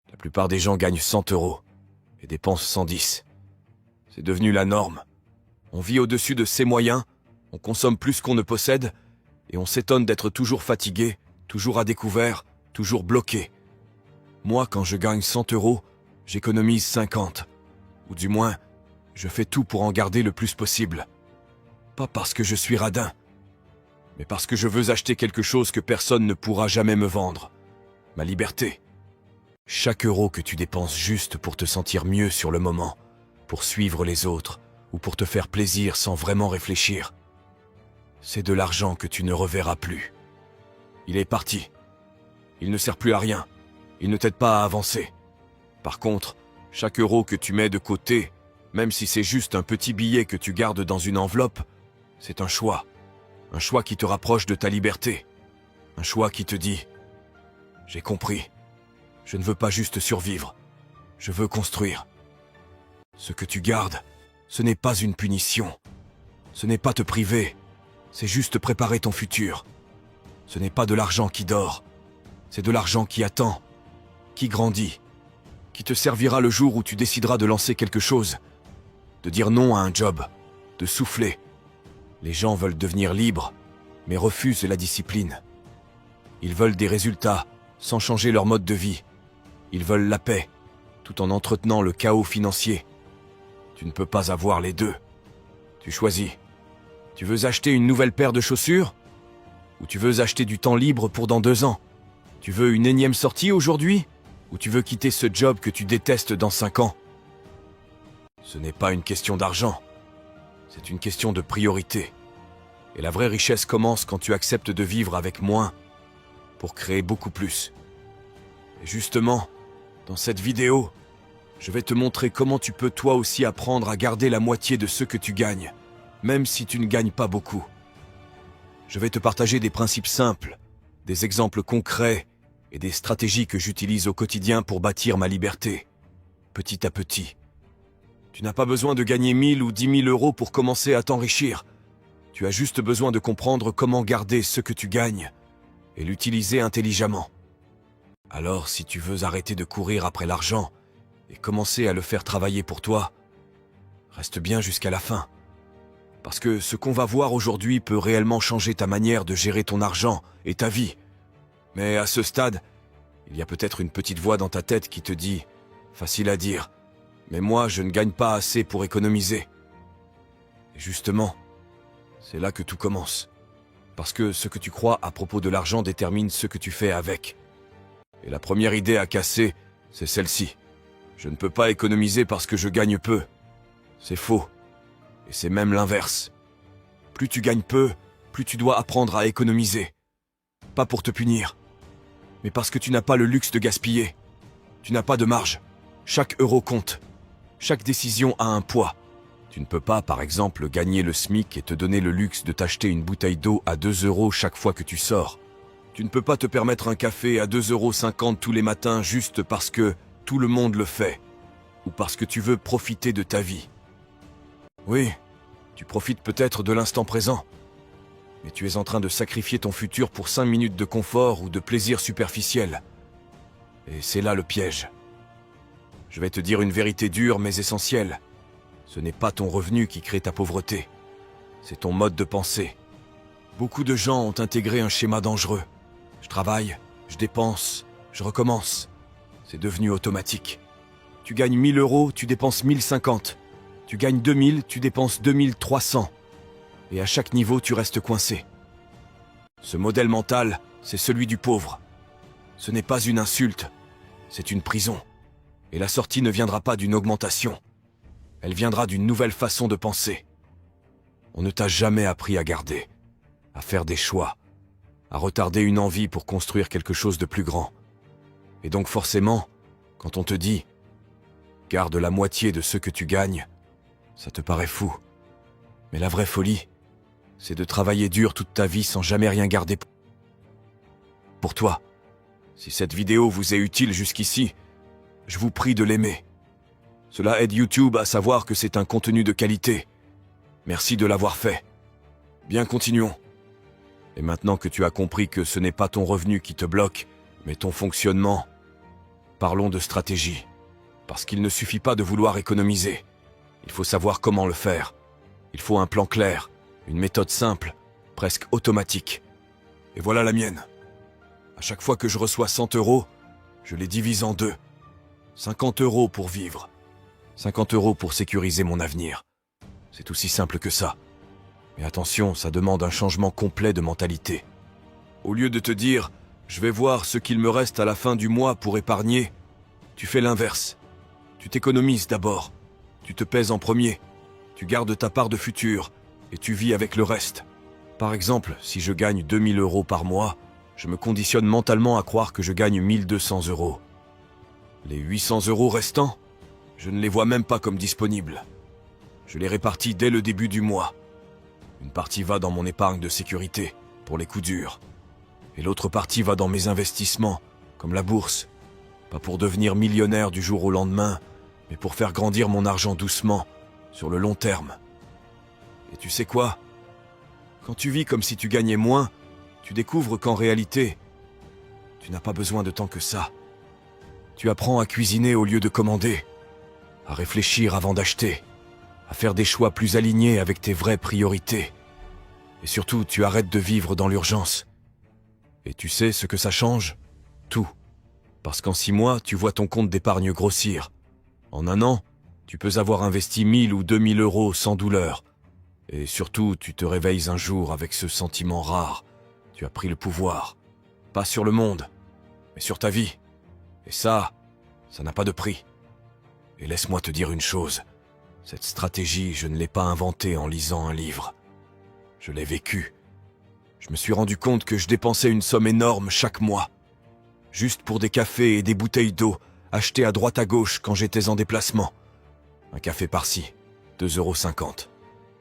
La plupart des gens gagnent 100 € et dépensent 110. C'est devenu la norme. On vit au-dessus de ses moyens, on consomme plus qu'on ne possède, et on s'étonne d'être toujours fatigué, toujours à découvert, toujours bloqué. Moi, quand je gagne 100 €, j'économise 50. Ou du moins, je fais tout pour en garder le plus possible. Pas parce que je suis radin, mais parce que je veux acheter quelque chose que personne ne pourra jamais me vendre. Ma liberté. Chaque euro que tu dépenses juste pour te sentir mieux sur le moment, pour suivre les autres, ou pour te faire plaisir sans vraiment réfléchir, c'est de l'argent que tu ne reverras plus. Il est parti. Il ne sert plus à rien. Il ne t'aide pas à avancer. Par contre, chaque euro que tu mets de côté, même si c'est juste un petit billet que tu gardes dans une enveloppe, c'est un choix. Un choix qui te rapproche de ta liberté. Un choix qui te dit « J'ai compris. Je ne veux pas juste survivre. Je veux construire. » Ce que tu gardes, ce n'est pas une punition. Ce n'est pas te priver. C'est juste préparer ton futur. Ce n'est pas de l'argent qui dort. C'est de l'argent qui attend, qui grandit, qui te servira le jour où tu décideras de lancer quelque chose, de dire non à un job, de souffler. Les gens veulent devenir libres, mais refusent la discipline. Ils veulent des résultats, sans changer leur mode de vie. Ils veulent la paix, tout en entretenant le chaos financier. Tu ne peux pas avoir les deux. Tu choisis. Tu veux acheter une nouvelle paire de chaussures? Ou tu veux acheter du temps libre pour dans 2 ans? Tu veux une énième sortie aujourd'hui? Ou tu veux quitter ce job que tu détestes dans 5 ans? Ce n'est pas une question d'argent. C'est une question de priorité. Et la vraie richesse commence quand tu acceptes de vivre avec moins pour créer beaucoup plus. Et justement, dans cette vidéo, je vais te montrer comment tu peux toi aussi apprendre à garder la moitié de ce que tu gagnes, même si tu ne gagnes pas beaucoup. Je vais te partager des principes simples, des exemples concrets et des stratégies que j'utilise au quotidien pour bâtir ma liberté, petit à petit. Tu n'as pas besoin de gagner 1000 ou 10 000 € pour commencer à t'enrichir. Tu as juste besoin de comprendre comment garder ce que tu gagnes et l'utiliser intelligemment. Alors, si tu veux arrêter de courir après l'argent et commencer à le faire travailler pour toi, reste bien jusqu'à la fin. Parce que ce qu'on va voir aujourd'hui peut réellement changer ta manière de gérer ton argent et ta vie. Mais à ce stade, il y a peut-être une petite voix dans ta tête qui te dit « Facile à dire, mais moi je ne gagne pas assez pour économiser. » Et justement, c'est là que tout commence. Parce que ce que tu crois à propos de l'argent détermine ce que tu fais avec. Et la première idée à casser, c'est celle-ci. Je ne peux pas économiser parce que je gagne peu. C'est faux. Et c'est même l'inverse. Plus tu gagnes peu, plus tu dois apprendre à économiser. Pas pour te punir, mais parce que tu n'as pas le luxe de gaspiller. Tu n'as pas de marge. Chaque euro compte. Chaque décision a un poids. Tu ne peux pas, par exemple, gagner le SMIC et te donner le luxe de t'acheter une bouteille d'eau à 2 € chaque fois que tu sors. Tu ne peux pas te permettre un café à 2,50 € tous les matins juste parce que tout le monde le fait, ou parce que tu veux profiter de ta vie. Oui, tu profites peut-être de l'instant présent, mais tu es en train de sacrifier ton futur pour 5 minutes de confort ou de plaisir superficiel. Et c'est là le piège. Je vais te dire une vérité dure mais essentielle. Ce n'est pas ton revenu qui crée ta pauvreté. C'est ton mode de pensée. Beaucoup de gens ont intégré un schéma dangereux. Je travaille, je dépense, je recommence. C'est devenu automatique. Tu gagnes 1000 €, tu dépenses 1050. Tu gagnes 2000, tu dépenses 2300. Et à chaque niveau, tu restes coincé. Ce modèle mental, c'est celui du pauvre. Ce n'est pas une insulte, c'est une prison. Et la sortie ne viendra pas d'une augmentation. Elle viendra d'une nouvelle façon de penser. On ne t'a jamais appris à garder, à faire des choix, à retarder une envie pour construire quelque chose de plus grand. Et donc forcément, quand on te dit « garde la moitié de ce que tu gagnes », ça te paraît fou. Mais la vraie folie, c'est de travailler dur toute ta vie sans jamais rien garder pour toi. Si cette vidéo vous est utile jusqu'ici, je vous prie de l'aimer. Cela aide YouTube à savoir que c'est un contenu de qualité. Merci de l'avoir fait. Bien, continuons. Et maintenant que tu as compris que ce n'est pas ton revenu qui te bloque, mais ton fonctionnement, Parlons de stratégie. Parce qu'il ne suffit pas de vouloir économiser. Il faut savoir comment le faire. Il faut un plan clair, une méthode simple, presque automatique. Et voilà la mienne. À chaque fois que je reçois 100 euros, je les divise en deux. 50 euros pour vivre. 50 euros pour sécuriser mon avenir. C'est aussi simple que ça. Mais attention, ça demande un changement complet de mentalité. Au lieu de te dire « je vais voir ce qu'il me reste à la fin du mois pour épargner », tu fais l'inverse. Tu t'économises d'abord. Tu te pèses en premier. Tu gardes ta part de futur et tu vis avec le reste. Par exemple, si je gagne 2000 euros par mois, je me conditionne mentalement à croire que je gagne 1200 euros. Les 800 euros restants, je ne les vois même pas comme disponibles. Je les répartis dès le début du mois. Une partie va dans mon épargne de sécurité, pour les coups durs. Et l'autre partie va dans mes investissements, comme la bourse. Pas pour devenir millionnaire du jour au lendemain, mais pour faire grandir mon argent doucement, sur le long terme. Et tu sais quoi ? Quand tu vis comme si tu gagnais moins, tu découvres qu'en réalité, tu n'as pas besoin de tant que ça. Tu apprends à cuisiner au lieu de commander, à réfléchir avant d'acheter, à faire des choix plus alignés avec tes vraies priorités. Et surtout, tu arrêtes de vivre dans l'urgence. Et tu sais ce que ça change ? Tout. Parce qu'en 6 mois, tu vois ton compte d'épargne grossir. En 1 an, tu peux avoir investi 1000 ou 2000 euros sans douleur. Et surtout, tu te réveilles un jour avec ce sentiment rare. Tu as pris le pouvoir. Pas sur le monde, mais sur ta vie. Et ça n'a pas de prix. Et laisse-moi te dire une chose. Cette stratégie, je ne l'ai pas inventée en lisant un livre. Je l'ai vécue. Je me suis rendu compte que je dépensais une somme énorme chaque mois. Juste pour des cafés et des bouteilles d'eau achetés à droite à gauche quand j'étais en déplacement. Un café par-ci, 2,50 €.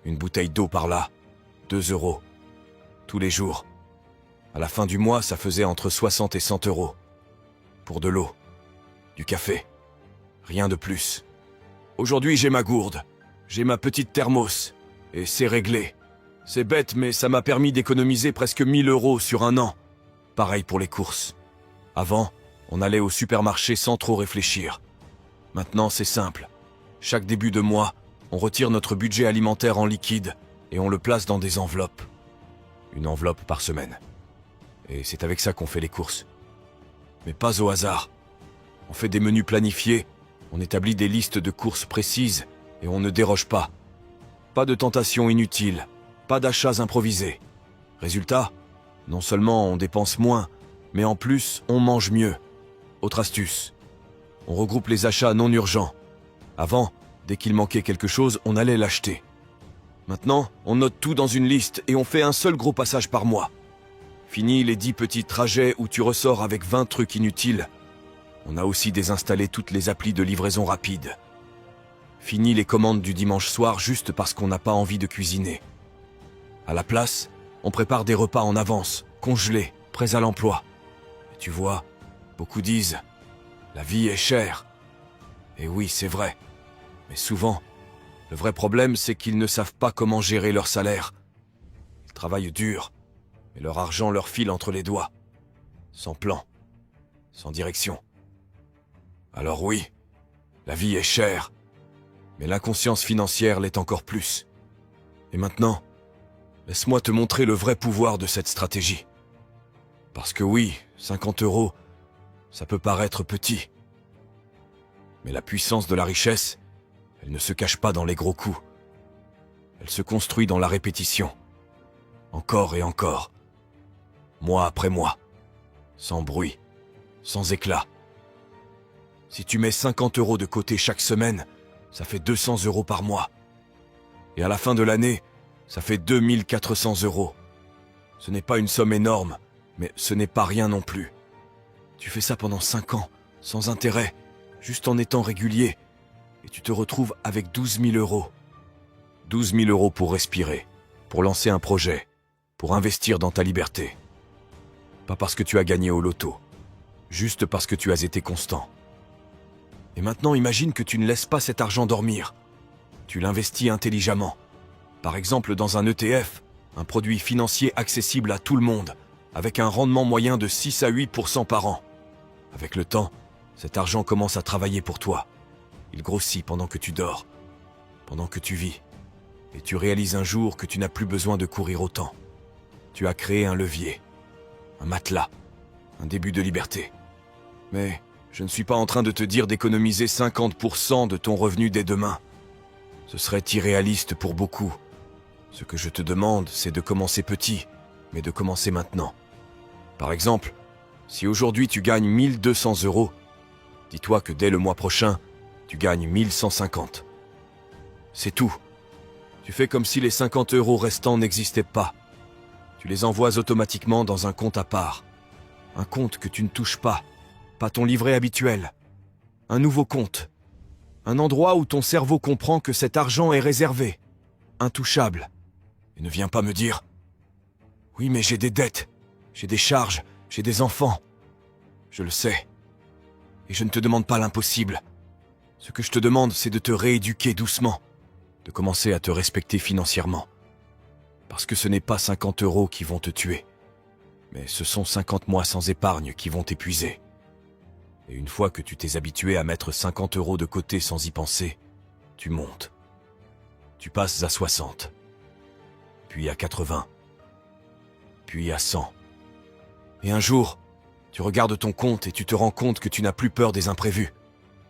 Une bouteille d'eau par-là, 2 €. Tous les jours. À la fin du mois, ça faisait entre 60 et 100 euros. Pour de l'eau, du café, rien de plus. Aujourd'hui, j'ai ma gourde, j'ai ma petite thermos, et c'est réglé. C'est bête, mais ça m'a permis d'économiser presque 1000 euros sur 1 an. Pareil pour les courses. Avant, on allait au supermarché sans trop réfléchir. Maintenant, c'est simple. Chaque début de mois, on retire notre budget alimentaire en liquide et on le place dans des enveloppes. Une enveloppe par semaine. Et c'est avec ça qu'on fait les courses. Mais pas au hasard. On fait des menus planifiés, on établit des listes de courses précises et on ne déroge pas. Pas de tentations inutiles, pas d'achats improvisés. Résultat, non seulement on dépense moins, mais en plus on mange mieux. Autre astuce, on regroupe les achats non urgents. Avant, dès qu'il manquait quelque chose, on allait l'acheter. Maintenant, on note tout dans une liste et on fait un seul gros passage par mois. Fini les 10 petits trajets où tu ressors avec 20 trucs inutiles. On a aussi désinstallé toutes les applis de livraison rapide. Fini les commandes du dimanche soir juste parce qu'on n'a pas envie de cuisiner. À la place, on prépare des repas en avance, congelés, prêts à l'emploi. Et tu vois, beaucoup disent « la vie est chère ». Et oui, c'est vrai. Mais souvent, le vrai problème, c'est qu'ils ne savent pas comment gérer leur salaire. Ils travaillent dur, mais leur argent leur file entre les doigts. Sans plan, sans direction. Alors oui, la vie est chère, mais l'inconscience financière l'est encore plus. Et maintenant, laisse-moi te montrer le vrai pouvoir de cette stratégie. Parce que oui, 50 euros, ça peut paraître petit. Mais la puissance de la richesse, elle ne se cache pas dans les gros coups. Elle se construit dans la répétition. Encore et encore. Mois après mois. Sans bruit. Sans éclat. Si tu mets 50 euros de côté chaque semaine, ça fait 200 euros par mois. Et à la fin de l'année, ça fait 2400 euros. Ce n'est pas une somme énorme, mais ce n'est pas rien non plus. Tu fais ça pendant 5 ans, sans intérêt, juste en étant régulier, et tu te retrouves avec 12 000 euros. 12 000 euros pour respirer, pour lancer un projet, pour investir dans ta liberté. Pas parce que tu as gagné au loto, juste parce que tu as été constant. Et maintenant, imagine que tu ne laisses pas cet argent dormir. Tu l'investis intelligemment. Par exemple, dans un ETF, un produit financier accessible à tout le monde, avec un rendement moyen de 6 à 8% par an. Avec le temps, Cet argent commence à travailler pour toi. Il grossit pendant que tu dors, pendant que tu vis. Et tu réalises un jour que tu n'as plus besoin de courir autant. Tu as créé un levier, un matelas, un début de liberté. Mais je ne suis pas en train de te dire d'économiser 50% de ton revenu dès demain. Ce serait irréaliste pour beaucoup. Ce que je te demande, c'est de commencer petit, mais de commencer maintenant. Par exemple, si aujourd'hui tu gagnes 1200 €, dis-toi que dès le mois prochain, tu gagnes 1150. C'est tout. Tu fais comme si les 50 € restants n'existaient pas. Tu les envoies automatiquement dans un compte à part. Un compte que tu ne touches pas ton livret habituel. Un nouveau compte. Un endroit où ton cerveau comprend que cet argent est réservé, intouchable. Et ne viens pas me dire « Oui, mais j'ai des dettes, j'ai des charges, j'ai des enfants. » Je le sais. Et je ne te demande pas l'impossible. Ce que je te demande, c'est de te rééduquer doucement, de commencer à te respecter financièrement. Parce que ce n'est pas 50 € qui vont te tuer, mais ce sont 50 mois sans épargne qui vont t'épuiser. Et une fois que tu t'es habitué à mettre 50 € de côté sans y penser, tu montes. Tu passes à 60, puis à 80, puis à 100. Et un jour, tu regardes ton compte et tu te rends compte que tu n'as plus peur des imprévus.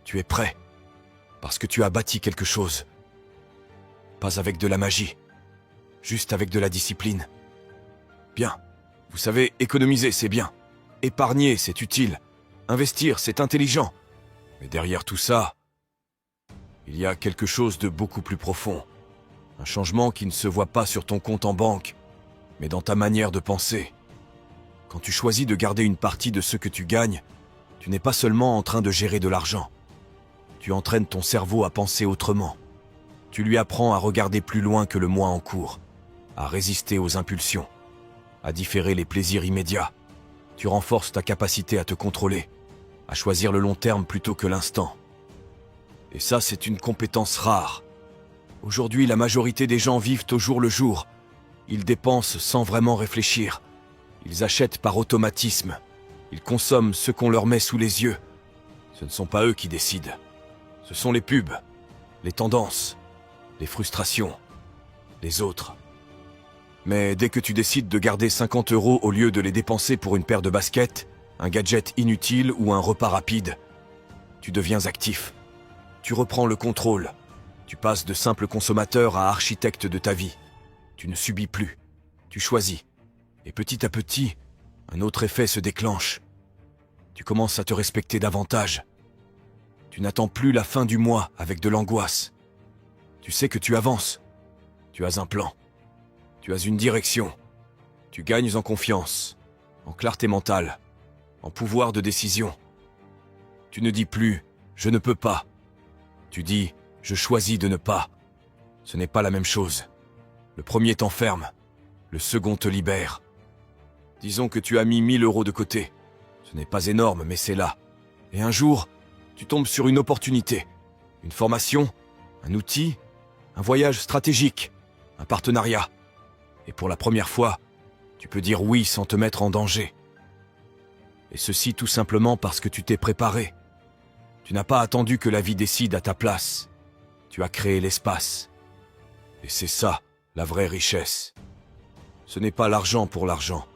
Tu es prêt, parce que tu as bâti quelque chose. Pas avec de la magie, juste avec de la discipline. Bien, vous savez, économiser, c'est bien. Épargner, c'est utile. Investir, c'est intelligent. Mais derrière tout ça, il y a quelque chose de beaucoup plus profond. Un changement qui ne se voit pas sur ton compte en banque, mais dans ta manière de penser. Quand tu choisis de garder une partie de ce que tu gagnes, tu n'es pas seulement en train de gérer de l'argent. Tu entraînes ton cerveau à penser autrement. Tu lui apprends à regarder plus loin que le mois en cours, à résister aux impulsions, à différer les plaisirs immédiats. Tu renforces ta capacité à te contrôler, à choisir le long terme plutôt que l'instant. Et ça, c'est une compétence rare. Aujourd'hui, la majorité des gens vivent au jour le jour. Ils dépensent sans vraiment réfléchir. Ils achètent par automatisme. Ils consomment ce qu'on leur met sous les yeux. Ce ne sont pas eux qui décident. Ce sont les pubs, les tendances, les frustrations, les autres. Mais dès que tu décides de garder 50 € au lieu de les dépenser pour une paire de baskets, un gadget inutile ou un repas rapide, tu deviens actif. Tu reprends le contrôle. Tu passes de simple consommateur à architecte de ta vie. Tu ne subis plus. Tu choisis. Et petit à petit, un autre effet se déclenche. Tu commences à te respecter davantage. Tu n'attends plus la fin du mois avec de l'angoisse. Tu sais que tu avances. Tu as un plan. Tu as une direction. Tu gagnes en confiance, en clarté mentale, en pouvoir de décision. Tu ne dis plus « je ne peux pas ». Tu dis « je choisis de ne pas ». Ce n'est pas la même chose. Le premier t'enferme, le second te libère. Disons que tu as mis 1000 € de côté. Ce n'est pas énorme, mais c'est là. Et un jour, tu tombes sur une opportunité, une formation, un outil, un voyage stratégique, un partenariat. Et pour la première fois, tu peux dire oui sans te mettre en danger. Et ceci tout simplement parce que tu t'es préparé. Tu n'as pas attendu que la vie décide à ta place. Tu as créé l'espace. Et c'est ça, la vraie richesse. Ce n'est pas l'argent pour l'argent.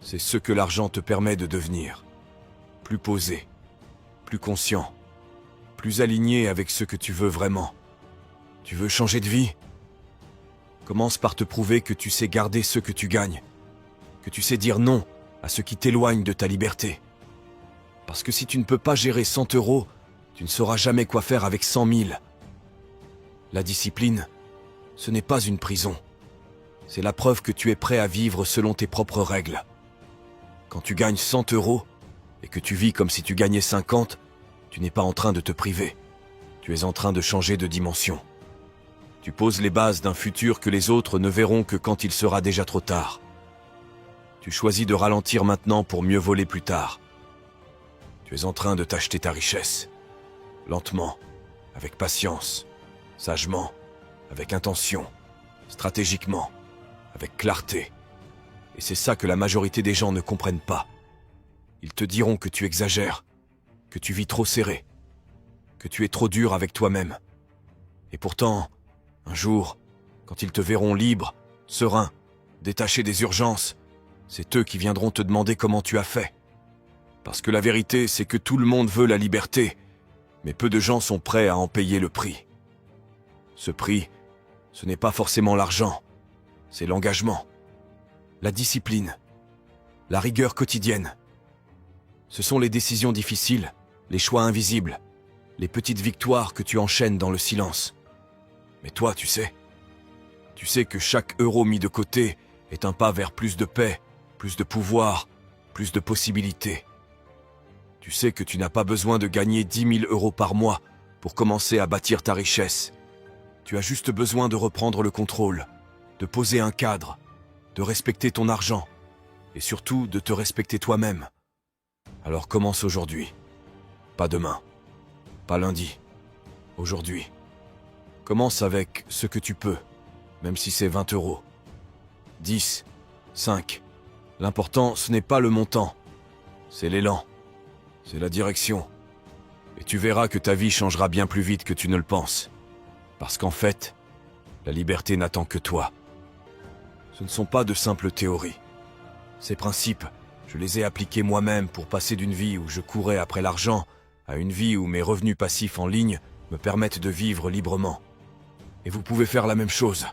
C'est ce que l'argent te permet de devenir. Plus posé, plus conscient, plus aligné avec ce que tu veux vraiment. Tu veux changer de vie ? Commence par te prouver que tu sais garder ce que tu gagnes, que tu sais dire non à ce qui t'éloigne de ta liberté. Parce que si tu ne peux pas gérer 100 €, tu ne sauras jamais quoi faire avec 100 000. La discipline, ce n'est pas une prison. C'est la preuve que tu es prêt à vivre selon tes propres règles. Quand tu gagnes 100 € et que tu vis comme si tu gagnais 50, tu n'es pas en train de te priver. Tu es en train de changer de dimension. Tu poses les bases d'un futur que les autres ne verront que quand il sera déjà trop tard. Tu choisis de ralentir maintenant pour mieux voler plus tard. Tu es en train de t'acheter ta richesse. Lentement, avec patience, sagement, avec intention, stratégiquement, avec clarté. Et c'est ça que la majorité des gens ne comprennent pas. Ils te diront que tu exagères, que tu vis trop serré, que tu es trop dur avec toi-même. Et pourtant, un jour, quand ils te verront libre, serein, détaché des urgences, c'est eux qui viendront te demander comment tu as fait. Parce que la vérité, c'est que tout le monde veut la liberté, mais peu de gens sont prêts à en payer le prix. Ce prix, ce n'est pas forcément l'argent, c'est l'engagement, la discipline, la rigueur quotidienne. Ce sont les décisions difficiles, les choix invisibles, les petites victoires que tu enchaînes dans le silence. Mais toi, tu sais que chaque euro mis de côté est un pas vers plus de paix, plus de pouvoir, plus de possibilités. Tu sais que tu n'as pas besoin de gagner 10 000 euros par mois pour commencer à bâtir ta richesse. Tu as juste besoin de reprendre le contrôle, de poser un cadre, de respecter ton argent et surtout de te respecter toi-même. Alors commence aujourd'hui, pas demain, pas lundi, aujourd'hui. Commence avec ce que tu peux, même si c'est 20 euros. 10, 5. L'important, ce n'est pas le montant, c'est l'élan, c'est la direction. Et tu verras que ta vie changera bien plus vite que tu ne le penses. Parce qu'en fait, la liberté n'attend que toi. Ce ne sont pas de simples théories. Ces principes, je les ai appliqués moi-même pour passer d'une vie où je courais après l'argent à une vie où mes revenus passifs en ligne me permettent de vivre librement. Et vous pouvez faire la même chose.